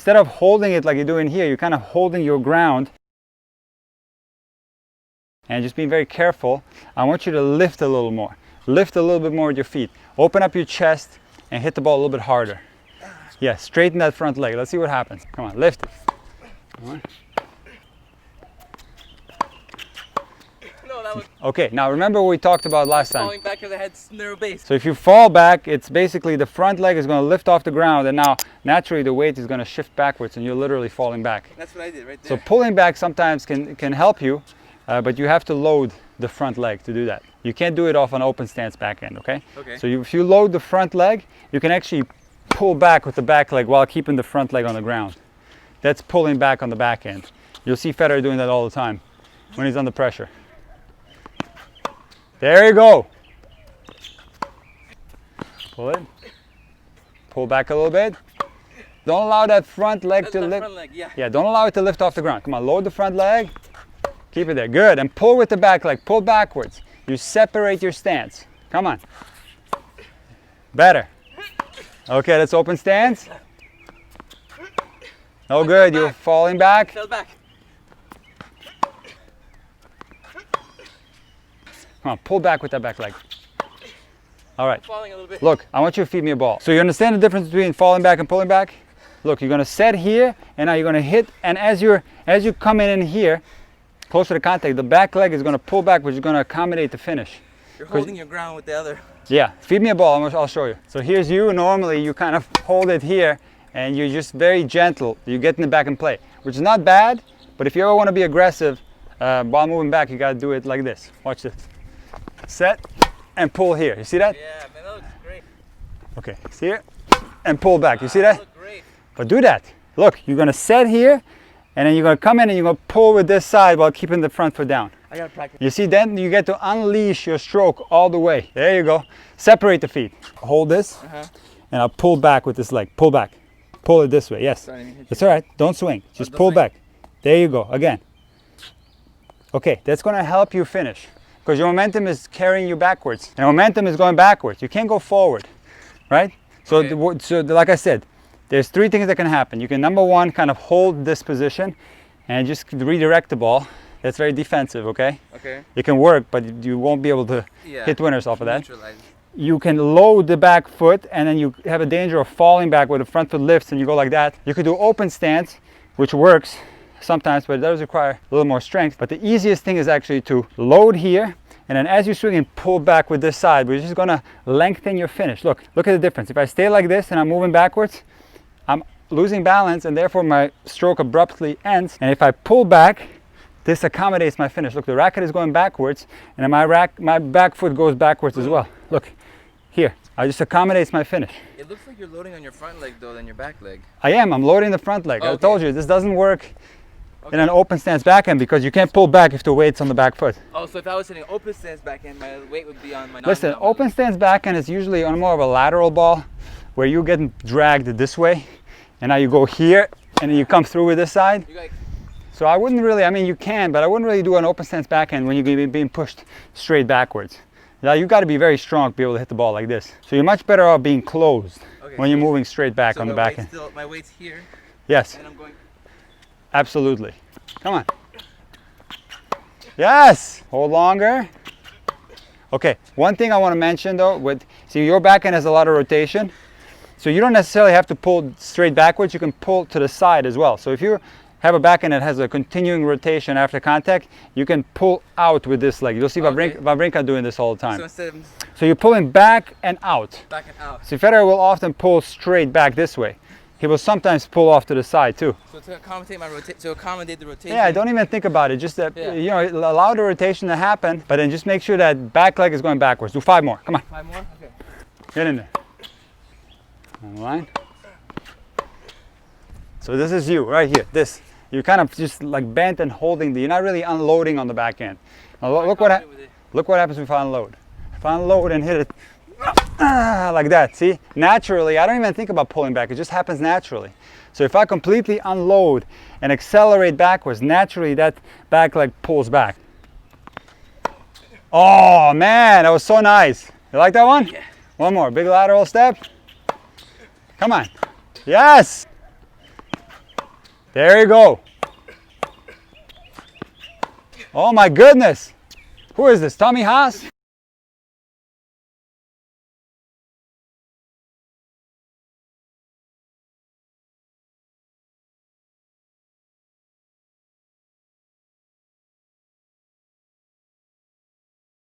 instead of holding it like you're doing here, you're kind of holding your ground. And just being very careful. I want you to lift a little more. Lift a little bit more with your feet. Open up your chest and hit the ball a little bit harder. Yeah, straighten that front leg. Let's see what happens. Come on, lift it. Come on. Okay, now remember what we talked about last time. Falling back because I had narrow base. So if you fall back, it's basically the front leg is going to lift off the ground, and now naturally the weight is going to shift backwards and you're literally falling back. That's what I did right there. So pulling back sometimes can help you, but you have to load the front leg to do that. You can't do it off an open stance backhand, okay? Okay. So if you load the front leg, you can actually pull back with the back leg while keeping the front leg on the ground. That's pulling back on the backhand. You'll see Federer doing that all the time when he's under pressure. There you go. Pull it. Pull back a little bit. Don't allow that front leg to lift. Yeah, don't allow it to lift off the ground. Come on, load the front leg. Keep it there. Good. And pull with the back leg. Pull backwards. You separate your stance. Come on. Better. Okay, let's open stance. Oh, good. You're falling back. Fell back. Come on, pull back with that back leg. All right. Falling a little bit. Look, I want you to feed me a ball. So you understand the difference between falling back and pulling back? Look, you're going to set here, and now you're going to hit, and as you come in here, close to the contact, the back leg is going to pull back, which is going to accommodate the finish. You're holding your ground with the other. Yeah, feed me a ball, I'll show you. So here's you. Normally you kind of hold it here, and you're just very gentle. You're getting it back in play, which is not bad, but if you ever want to be aggressive, while moving back, you got to do it like this. Watch this. Set and pull here. You see that? Yeah, man, that looks great. Okay, see here? And pull back. You see that? That looks great. But do that. Look, you're going to set here, and then you're going to come in and you're going to pull with this side while keeping the front foot down. I got to practice. You see, then you get to unleash your stroke all the way. There you go. Separate the feet. Hold this, and I'll pull back with this leg. Pull back. Pull it this way. Yes. It's all right. Don't swing. Just pull back. There you go. Again. Okay, that's going to help you finish, because your momentum is carrying you backwards, and momentum is going backwards. You can't go forward, right? So, like I said, there's three things that can happen. You can, number one, kind of hold this position and just redirect the ball. That's very defensive, okay? Okay. It can work, but you won't be able to hit winners off of that. Neutralize. You can load the back foot, and then you have a danger of falling back where the front foot lifts and you go like that. You could do open stance, which works sometimes, but it does require a little more strength. But the easiest thing is actually to load here, and then as you swing and pull back with this side, which is going to lengthen your finish. Look at the difference. If I stay like this and I'm moving backwards, I'm losing balance, and therefore my stroke abruptly ends. And if I pull back, this accommodates my finish. Look, the racket is going backwards, and my back foot goes backwards as well. Look, here, I just accommodates my finish. It looks like you're loading on your front leg though than your back leg. I'm loading the front leg. Okay. I told you, this doesn't work in an open stance backhand because you can't pull back if the weight's on the back foot. Oh, so if I was hitting open stance backhand, my weight would be on my Listen, open stance backhand is usually on more of a lateral ball where you're getting dragged this way, and now you go here and then you come through with this side. So I wouldn't really, I mean you can, but I wouldn't really do an open stance backhand when you're being pushed straight backwards. Now you got to be very strong to be able to hit the ball like this. So you're much better off being closed when you're moving straight back on the backhand. My weight's here. Yes. And I'm going. Absolutely. Come on. Yes. Hold longer. Okay. One thing I want to mention though, see your backhand has a lot of rotation, so you don't necessarily have to pull straight backwards. You can pull to the side as well. So if you have a backhand that has a continuing rotation after contact, you can pull out with this leg. You'll see Wawrinka doing this all the time. So you're pulling back and out. Back and out. So Federer will often pull straight back this way. He will sometimes pull off to the side too. So to accommodate the rotation. Yeah, don't even think about it. Just that, you know, allow the rotation to happen, but then just make sure that back leg is going backwards. Do 5 more. Come on. 5 more? Okay. Get in there. On the line. So this is you right here. This. You're kind of just like bent and holding. You're not really unloading on the backhand. Now look what happens if I unload. If I unload and hit it like that, see? Naturally, I don't even think about pulling back. It just happens naturally. So if I completely unload and accelerate backwards, naturally that back leg pulls back. Oh man, that was so nice. You like that one? Yeah. One more, big lateral step. Come on. Yes. There you go. Oh my goodness. Who is this? Tommy Haas?